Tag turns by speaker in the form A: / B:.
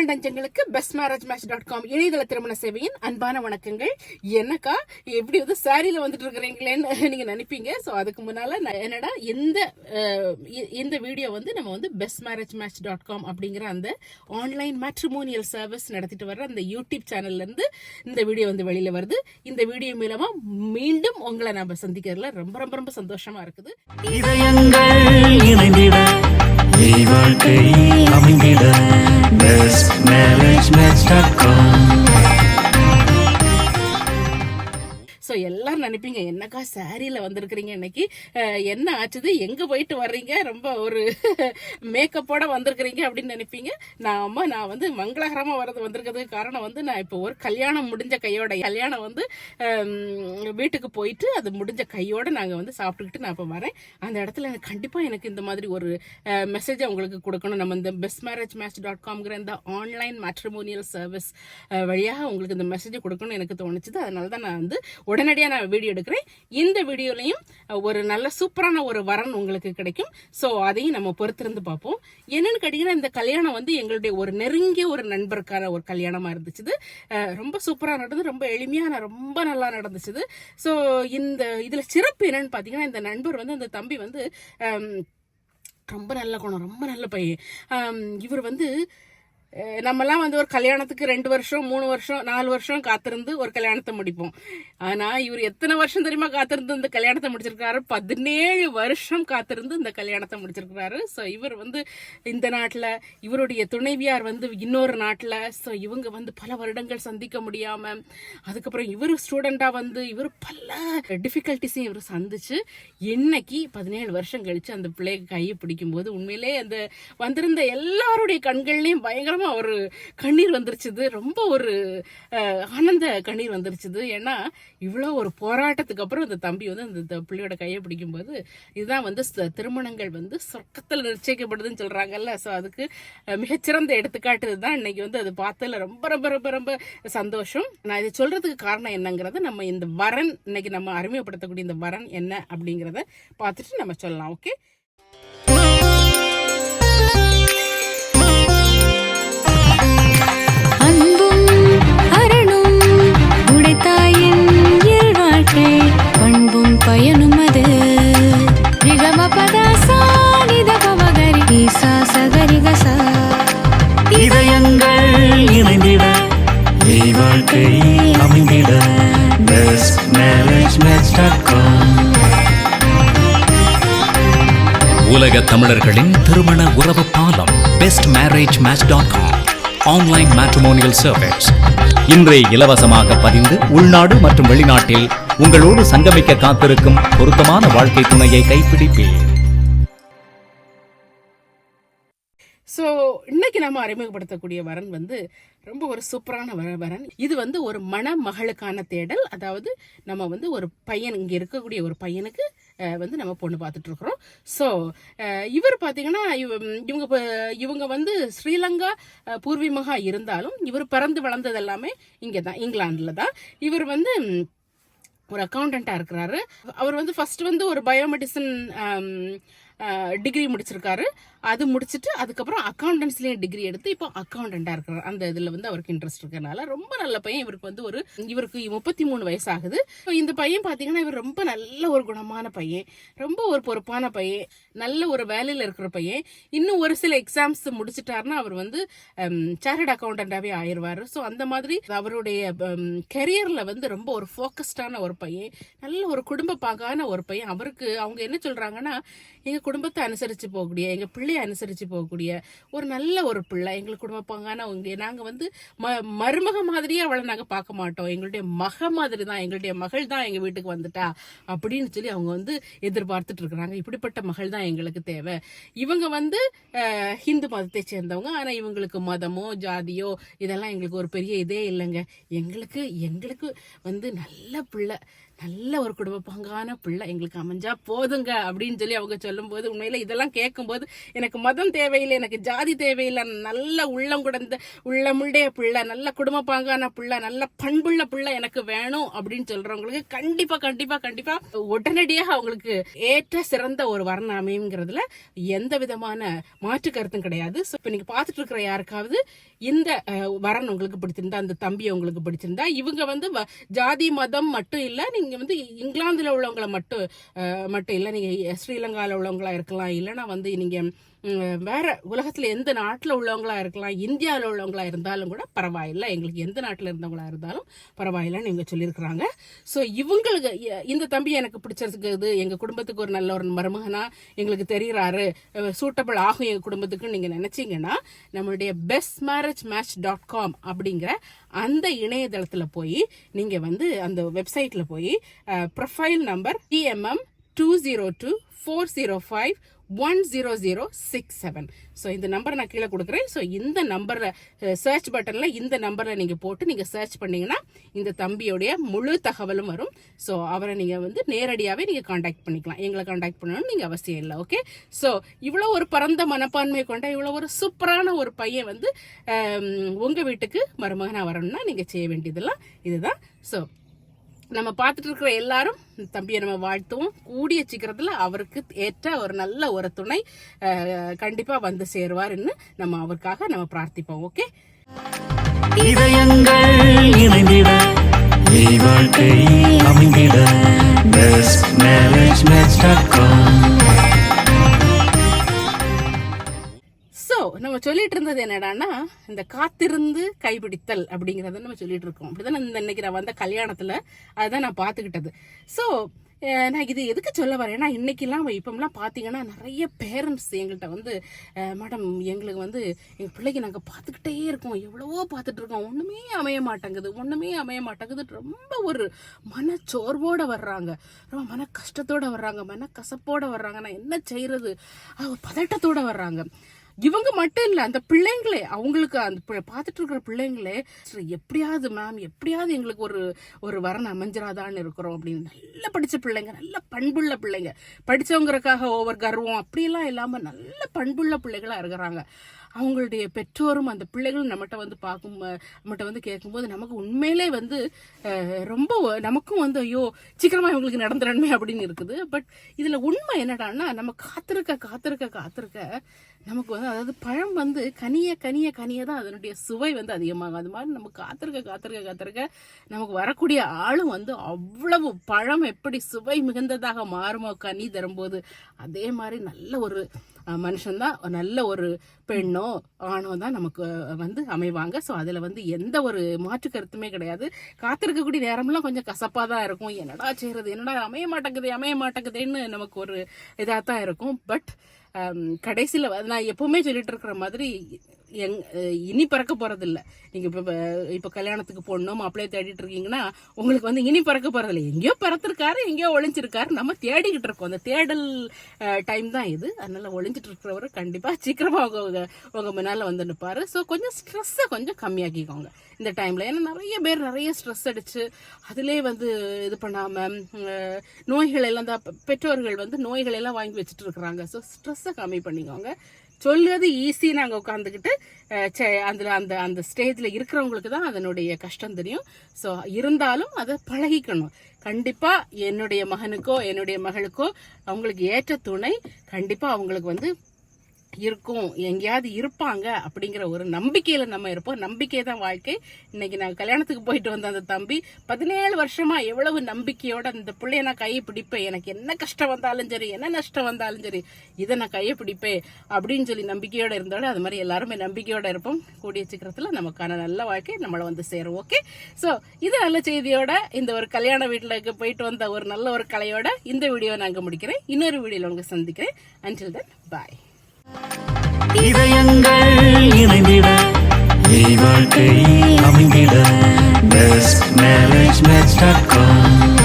A: நெஞ்சங்களுக்கு bestmarriagematch.com இணையதள திருமண சேவையின் அன்பான வணக்கங்கள். என்னக்கா எப்படி வந்து சாரியில வந்துட்டு இருக்கிறீங்களேன்னு நீங்க நினைப்பீங்க. ஸோ அதுக்கு முன்னால என்னடா இந்த வீடியோ வந்து நம்ம வந்து bestmarriagematch.com அப்படிங்கிற அந்த ஆன்லைன் மேட்ரிமோனியல் சர்வீஸ் நடத்திட்டு வர்ற அந்த யூடியூப் சேனல்ல இருந்து இந்த வீடியோ வந்து வெளியில வருது. இந்த வீடியோ மூலமா மீண்டும் உங்களை நம்ம சந்திக்கிறதுல ரொம்ப ரொம்ப ரொம்ப சந்தோஷமா இருக்குது.
B: வாழ்க்கை அமைந்திட bestmarriagematch.com.
A: ஸோ எல்லாரும் நினைப்பீங்க என்னக்கா சாரியில் வந்திருக்கிறீங்க இன்னைக்கு, என்ன ஆச்சுது, எங்கே போயிட்டு வர்றீங்க, ரொம்ப ஒரு மேக்கப்போட வந்திருக்கிறீங்க அப்படின்னு நினைப்பீங்க. நான் வந்து மங்களகரமாக வந்திருக்கிறதுக்கு காரணம் வந்து நான் இப்போ ஒரு கல்யாணம் முடிஞ்ச கையோட கல்யாணம் வந்து வீட்டுக்கு போயிட்டு அது முடிஞ்ச கையோட நாங்கள் வந்து சாப்பிட்டுக்கிட்டு நான் இப்போ வரேன். அந்த இடத்துல எனக்கு கண்டிப்பாக எனக்கு இந்த மாதிரி ஒரு மெசேஜை உங்களுக்கு கொடுக்கணும். நம்ம இந்த bestmarriagematch.comங்கிற இந்த ஆன்லைன் மேட்ரிமோனியல் சர்வீஸ் வழியாக உங்களுக்கு இந்த மெசேஜை கொடுக்கணும்னு எனக்கு தோணுச்சுது. அதனால தான் நான் வந்து உடனடியாக நான் வீடியோ எடுக்கிறேன். இந்த வீடியோலையும் ஒரு நல்ல சூப்பரான ஒரு வரன் உங்களுக்கு கிடைக்கும். ஸோ அதையும் நம்ம பொறுத்திருந்து பார்ப்போம். என்னன்னு கேட்டீங்கன்னா, இந்த கல்யாணம் வந்து எங்களுடைய ஒரு நெருங்கிய ஒரு நண்பருக்கான ஒரு கல்யாணமாக இருந்துச்சு. ரொம்ப சூப்பராக நடந்தது, ரொம்ப எளிமையாக ரொம்ப நல்லா நடந்துச்சு. ஸோ இதில் சிறப்பு என்னன்னு பார்த்தீங்கன்னா, இந்த நண்பர் வந்து இந்த தம்பி வந்து ரொம்ப நல்ல குணம், ரொம்ப நல்ல பையன். இவர் வந்து நம்மலாம் வந்து ஒரு கல்யாணத்துக்கு 2 வருஷம் 3 வருஷம் 4 வருஷம் காத்திருந்து ஒரு கல்யாணத்தை முடிப்போம். ஆனா இவர் எத்தனை வருஷம் தெரியுமா காத்திருந்து இந்த கல்யாணத்தை முடிச்சிருக்காரு? 17 வருஷம் காத்திருந்து இந்த கல்யாணத்தை முடிச்சிருக்கிறாரு. ஸோ இவர் வந்து இந்த நாட்டில், இவருடைய துணைவியார் வந்து இன்னொரு நாட்டில். ஸோ இவங்க வந்து பல வருடங்கள் சந்திக்க முடியாம, அதுக்கப்புறம் இவர் ஸ்டூடெண்டா வந்து இவர் பல டிஃபிகல்ட்டிஸையும் இவர் சந்திச்சு இன்னைக்கு 17 வருஷம் கழிச்சு அந்த பிள்ளைக்கு கையை பிடிக்கும் போது உண்மையிலே அந்த வந்திருந்த எல்லாருடைய கண்கள்லையும் பயங்கரமா ஒரு கண்ணீர் வந்துருச்சுது. ரொம்ப ஒரு ஆனந்த கண்ணீர் வந்துருச்சுது. ஏன்னா இவ்வளோ ஒரு போராட்டத்துக்கு அப்புறம் இந்த தம்பி வந்து அந்த பிள்ளையோட கையை பிடிக்கும் போது, இதுதான் வந்து திருமணங்கள் வந்து சொர்க்கத்தில் நிச்சயிக்கப்படுதுன்னு சொல்றாங்கல்ல. ஸோ அதுக்கு மிகச்சிறந்த எடுத்துக்காட்டு தான் இன்னைக்கு வந்து அது பார்த்ததுல ரொம்ப ரொம்ப ரொம்ப ரொம்ப சந்தோஷம். நான் இதை சொல்றதுக்கு காரணம் என்னங்கிறத நம்ம இந்த வரன் இன்னைக்கு நம்ம அறிமுகப்படுத்தக்கூடிய இந்த வரன் என்ன அப்படிங்கிறத பார்த்துட்டு நம்ம சொல்லலாம். ஓகே,
C: பண்பும் பயனும் அது
B: இதயங்கள் இணைந்திட வாழ்க்கை அமைந்திட bestmarriagematch.com.
D: உலக தமிழர்களின் திருமண உறவு பாலம் bestmarriagematch.com ஆன்லைன் மேட்ரிமோனியல் சர்வீஸ். இன்றே இலவசமாக பதிந்து உள்நாடு மற்றும் வெளிநாட்டில் உங்களோடு சங்கமிக்க காத்திருக்கும் பொருத்தமான வாழ்க்கை துணையை கைப்பிடிப்பேன்.
A: ஸோ இன்னைக்கு நம்ம அறிமுகப்படுத்தக்கூடிய வரன் வந்து ரொம்ப ஒரு சூப்பரான வரன். இது வந்து ஒரு மணமகளுக்கான தேடல். அதாவது நம்ம வந்து ஒரு பையன், இங்கே இருக்கக்கூடிய ஒரு பையனுக்கு வந்து நம்ம பொண்ணு பார்த்துட்டு இருக்கிறோம். ஸோ இவர் பார்த்தீங்கன்னா இவங்க வந்து ஸ்ரீலங்கா பூர்வீகமாக இருந்தாலும் இவர் பிறந்து வளர்ந்தது எல்லாமே இங்கே தான், இங்கிலாண்டில் தான். இவர் வந்து ஒரு அக்கௌண்டண்ட்டாக இருக்கிறாரு. அவர் வந்து ஃபர்ஸ்ட் வந்து ஒரு பயோமெடிசன் டிகிரி முடிச்சிருக்காரு. அது முடிச்சுட்டு அதுக்கப்புறம் அக்கௌண்டன்ஸ்லேயும் டிகிரி எடுத்து இப்போ அக்கௌண்டண்டாக இருக்கிறார். அந்த இதில் வந்து அவருக்கு இன்ட்ரெஸ்ட் இருக்கிறனால ரொம்ப நல்ல பையன். இவருக்கு வந்து இவருக்கு 33 வயசு ஆகுது. இந்த பையன் பார்த்தீங்கன்னா இவர் ரொம்ப நல்ல ஒரு குணமான பையன், ரொம்ப ஒரு பொறுப்பான பையன், நல்ல ஒரு வேலையில் இருக்கிற பையன். இன்னும் ஒரு சில எக்ஸாம்ஸ் முடிச்சுட்டாருன்னா அவர் வந்து சார்ட்டர்ட் அக்கௌண்டண்டாகவே ஆயிடுவார். ஸோ அந்த மாதிரி அவருடைய கெரியரில் வந்து ரொம்ப ஒரு ஃபோக்கஸ்டான ஒரு பையன், நல்ல ஒரு குடும்ப பாங்கான ஒரு பையன். அவங்க என்ன சொல்கிறாங்கன்னா, எங்கள் குடும்பத்தை அனுசரித்து போகக்கூடிய, எங்கள் பிள்ளையை அனுசரித்து போகக்கூடிய ஒரு நல்ல ஒரு பிள்ளை, எங்களுக்கு குடும்ப பாங்கான நாங்கள் வந்து மருமக மாதிரியே அவளை நாங்கள் பார்க்க மாட்டோம், எங்களுடைய மக மாதிரி தான், எங்களுடைய மகள் தான் எங்கள் வீட்டுக்கு வந்துட்டா அப்படின்னு சொல்லி அவங்க வந்து எதிர்பார்த்துட்டு இருக்கிறாங்க. இப்படிப்பட்ட மகள் தான் எங்களுக்கு தேவை. இவங்க வந்து ஹிந்து மதத்தை சேர்ந்தவங்க. ஆனால் இவங்களுக்கு மதமோ ஜாதியோ இதெல்லாம் எங்களுக்கு ஒரு பெரிய இதே இல்லைங்க. எங்களுக்கு வந்து நல்ல பிள்ளை, நல்ல ஒரு குடும்ப பங்கான பிள்ளை எங்களுக்கு அமைஞ்சா போதுங்க அப்படின்னு சொல்லி அவங்க சொல்லும்போது உண்மையில இதெல்லாம் கேட்கும்போது எனக்கு மதம் தேவையில்லை, எனக்கு ஜாதி தேவையில்லை, நல்ல உள்ளம் குடந்த உள்ளமுடைய பிள்ளை, நல்ல குடும்ப பாங்கான பிள்ளை, நல்ல பண்புள்ள பிள்ளை எனக்கு வேணும் அப்படின்னு சொல்றவங்களுக்கு கண்டிப்பா கண்டிப்பா கண்டிப்பா உடனடியாக அவங்களுக்கு ஏற்ற சிறந்த ஒரு வர்ணம் அமைங்கிறதுல எந்த விதமான மாற்று கருத்தும் கிடையாது. ஸோ இப்போ நீங்க பார்த்துட்டு இருக்கிற யாருக்காவது இந்த வரன் உங்களுக்கு பிடிச்சிருந்தா, அந்த தம்பியை உங்களுக்கு பிடிச்சிருந்தா, இவங்க வந்து ஜாதி மதம் மட்டும் இல்ல, நீங்க வந்து இங்கிலாந்துல உள்ளவங்களை மட்டும் இல்ல, நீங்க ஸ்ரீலங்கால உள்ளவங்களா இருக்கலாம், இல்லைன்னா வந்து நீங்க வேற உலகத்துல எந்த நாட்டுல உள்ளவங்களா இருக்கலாம், இந்தியாவில் உள்ளவங்களா இருந்தாலும் கூட பரவாயில்ல, எங்களுக்கு எந்த நாட்டுல இருந்தவங்களா இருந்தாலும் பரவாயில்லன்னு இவங்க சொல்லியிருக்கிறாங்க. ஸோ இவங்களுக்கு இந்த தம்பி எனக்கு பிடிச்சிருக்குது, எங்க குடும்பத்துக்கு ஒரு நல்ல ஒரு மருமகனா எங்களுக்கு தெரிகிறாரு, சூட்டபிள் ஆகும் எங்க குடும்பத்துக்கு நீங்க நினைச்சீங்கன்னா நம்மளுடைய bestmarriagematch.com அப்படிங்கிற அந்த இணையதளத்துல போய் நீங்க வந்து அந்த வெப்சைட்ல போய் ப்ரொஃபைல் நம்பர் TMM 202-405-10067. ஸோ இந்த நம்பரை நான் கீழே கொடுக்குறேன். ஸோ இந்த நம்பரில் சர்ச் பட்டனில் இந்த நம்பரில் நீங்கள் போட்டு நீங்கள் சர்ச் பண்ணிங்கன்னா இந்த தம்பியோடைய முழு தகவலும் வரும். ஸோ அவரை நீங்கள் வந்து நேரடியாகவே நீங்கள் காண்டாக்ட் பண்ணிக்கலாம், எங்களை காண்டாக்ட் பண்ணணும்னு நீங்கள் அவசியம் இல்லை. ஓகே, ஸோ இவ்வளோ ஒரு பரந்த மனப்பான்மை கொண்ட இவ்வளோ ஒரு சூப்பரான ஒரு பையன் வந்து உங்கள் வீட்டுக்கு மருமகனாக வரணும்னா நீங்கள் செய்ய வேண்டியதெல்லாம் இதுதான். ஸோ நம்ம பார்த்துட்டு இருக்கிற எல்லாரும் தம்பியை நம்ம வாழ்த்துவோம். கூடிய சீக்கிரத்தில் அவருக்கு ஏற்ற ஒரு நல்ல ஒரு துணை கண்டிப்பா வந்து சேருவார்னு நம்ம அவருக்காக நம்ம பிரார்த்திப்போம். ஓகே,
B: இதயங்கள் இணைந்திட வாழ்க்கை அமைந்திட bestmarriagematch.com.
A: நம்ம சொல்லிட்டு இருந்தது என்னடான்னா, இந்த காத்திருந்து கைபிடித்தல் அப்படிங்கறத நம்ம சொல்லிட்டு இருக்கோம். அப்படிதான் இன்னைக்கு நான் வந்த கல்யாணத்துல அதுதான் நான் பாத்துக்கிட்டது. ஸோ நான் இது எதுக்கு சொல்ல வரேன்னா, இன்னைக்கெல்லாம் இப்பெல்லாம் பார்த்தீங்கன்னா நிறைய பேரண்ட்ஸ் எங்கள்கிட்ட வந்து மேடம் எங்களுக்கு வந்து எங்கள் பிள்ளைக்கு நாங்கள் பார்த்துக்கிட்டே இருக்கோம், எவ்வளவோ பார்த்துட்டு இருக்கோம், ஒன்றுமே அமைய மாட்டேங்குது ரொம்ப ஒரு மனச்சோர்வோடு வர்றாங்க, ரொம்ப மன கஷ்டத்தோடு வர்றாங்க, மன கசப்போடு வர்றாங்க. நான் என்ன செய்யறது, பதட்டத்தோடு வர்றாங்க. இவங்க மட்டும் இல்ல, அந்த பிள்ளைங்களே, அவங்களுக்கு அந்த பார்த்துட்டு இருக்கிற பிள்ளைங்களே எப்படியாவது மேம் எப்படியாவது எங்களுக்கு ஒரு வரன் அமைஞ்சிராதான்னு இருக்கிறோம் அப்படின்னு. நல்ல படிச்ச பிள்ளைங்க, நல்ல பண்புள்ள பிள்ளைங்க, படிச்சவங்களுக்காக ஓவர் கர்வம் அப்படியெல்லாம் இல்லாம நல்ல பண்புள்ள பிள்ளைகளா இருக்கிறாங்க. அவங்களுடைய பெற்றோரும் அந்த பிள்ளைகளும் நம்மகிட்ட வந்து கேட்கும்போது நமக்கு உண்மையிலே வந்து ரொம்ப நமக்கும் வந்து ஐயோ சீக்கிரமா இவங்களுக்கு நடந்துடணுமே அப்படின்னு இருக்குது. பட் இதுல உண்மை என்னடான்னா, நம்ம காத்திருக்க நமக்கு வந்து, அதாவது பழம் வந்து கனிய தான் அதனுடைய சுவை வந்து அதிகமாகும். அது மாதிரி நம்ம காத்திருக்க நமக்கு வரக்கூடிய ஆளும் வந்து அவ்வளவு பழம் எப்படி சுவை மிகுந்ததாக மாறுமோ கனி தரும்போது, அதே மாதிரி நல்ல ஒரு மனுஷன்தான், நல்ல ஒரு பெண்ணோ ஆணோ தான் நமக்கு வந்து அமைவாங்க. ஸோ அதில் வந்து எந்த ஒரு மாற்று கருத்துமே கிடையாது. காத்திருக்கக்கூடிய நேரம்லாம் கொஞ்சம் கசப்பாக தான் இருக்கும், என்னடா செய்யறது, என்னடா அமைய மாட்டேங்குதேன்னு நமக்கு ஒரு இதாக தான் இருக்கும். பட் கடைசியில் நான் எப்பவுமே சொல்லிட்டு இருக்கிற மாதிரி இனி பறக்க போறதில்ல. நீங்க இப்ப கல்யாணத்துக்கு போடணும் மாப்பிள்ளைய தேடிட்டு இருக்கீங்கன்னா உங்களுக்கு வந்து இனி பறக்க போறதில்ல, எங்கேயோ பறத்திருக்காரு, எங்கேயோ ஒளிஞ்சிருக்காரு, நம்ம தேடிக்கிட்டு இருக்கோம். அந்த தேடல் டைம் தான் இது. அதனால ஒளிஞ்சிட்டு இருக்கிறவரு கண்டிப்பா சீக்கிரமா உங்க முன்னால வந்து நிற்பாரு. ஸோ கொஞ்சம் ஸ்ட்ரெஸ்ஸை கொஞ்சம் கம்மியாக்கிக்கோங்க இந்த டைம்ல. ஏன்னா நிறைய ஸ்ட்ரெஸ் அடிச்சு அதிலே வந்து இது பண்ணாம நோய்கள் எல்லாம் தான் பெற்றோர்கள் வந்து நோய்கள் எல்லாம் வாங்கி வச்சுட்டு இருக்கிறாங்க. ஸோ ஸ்ட்ரெஸ்ஸை கம்மி பண்ணிக்கோங்க. சொல்றது ஈஸி, நாங்கள் உட்காந்துக்கிட்டு அந்த ஸ்டேஜில் இருக்கிறவங்களுக்கு தான் அதனுடைய கஷ்டம் தெரியும். ஸோ இருந்தாலும் அதை பழகிக்கணும். கண்டிப்பா என்னுடைய மகனுக்கோ என்னுடைய மகளுக்கோ அவங்களுக்கு ஏற்ற துணை கண்டிப்பா அவங்களுக்கு வந்து இருக்கும், எங்கேயாவது இருப்பாங்க அப்படிங்கிற ஒரு நம்பிக்கையில நம்ம இருப்போம். நம்பிக்கை தான் வாழ்க்கை. இன்னைக்கு நான் கல்யாணத்துக்கு போயிட்டு வந்த அந்த தம்பி 17 வருஷமா எவ்வளவு நம்பிக்கையோட அந்த பிள்ளைய நான் கையை பிடிப்பேன், எனக்கு என்ன கஷ்டம் வந்தாலும் சரி, என்ன நஷ்டம் வந்தாலும் சரி, இதை நான் கையை பிடிப்பேன் அப்படின்னு சொல்லி நம்பிக்கையோட இருந்தோட, அது மாதிரி எல்லாருமே நம்பிக்கையோட இருப்போம். கூடிய சீக்கிரத்துல நமக்கான நல்ல வாழ்க்கை நம்மளை வந்து சேரும். ஓகே, ஸோ இது நல்ல செய்தியோட இந்த ஒரு கல்யாண வீட்டுல போயிட்டு வந்த ஒரு நல்ல ஒரு கலையோட இந்த வீடியோ நாங்க முடிக்கிறேன். இன்னொரு வீடியோல உங்களுக்கு சந்திக்கிறேன். Until then, bye.
B: இதயங்கள் இணைந்திட வாழ்க்கை அமைந்திட bestmarriagematch.com.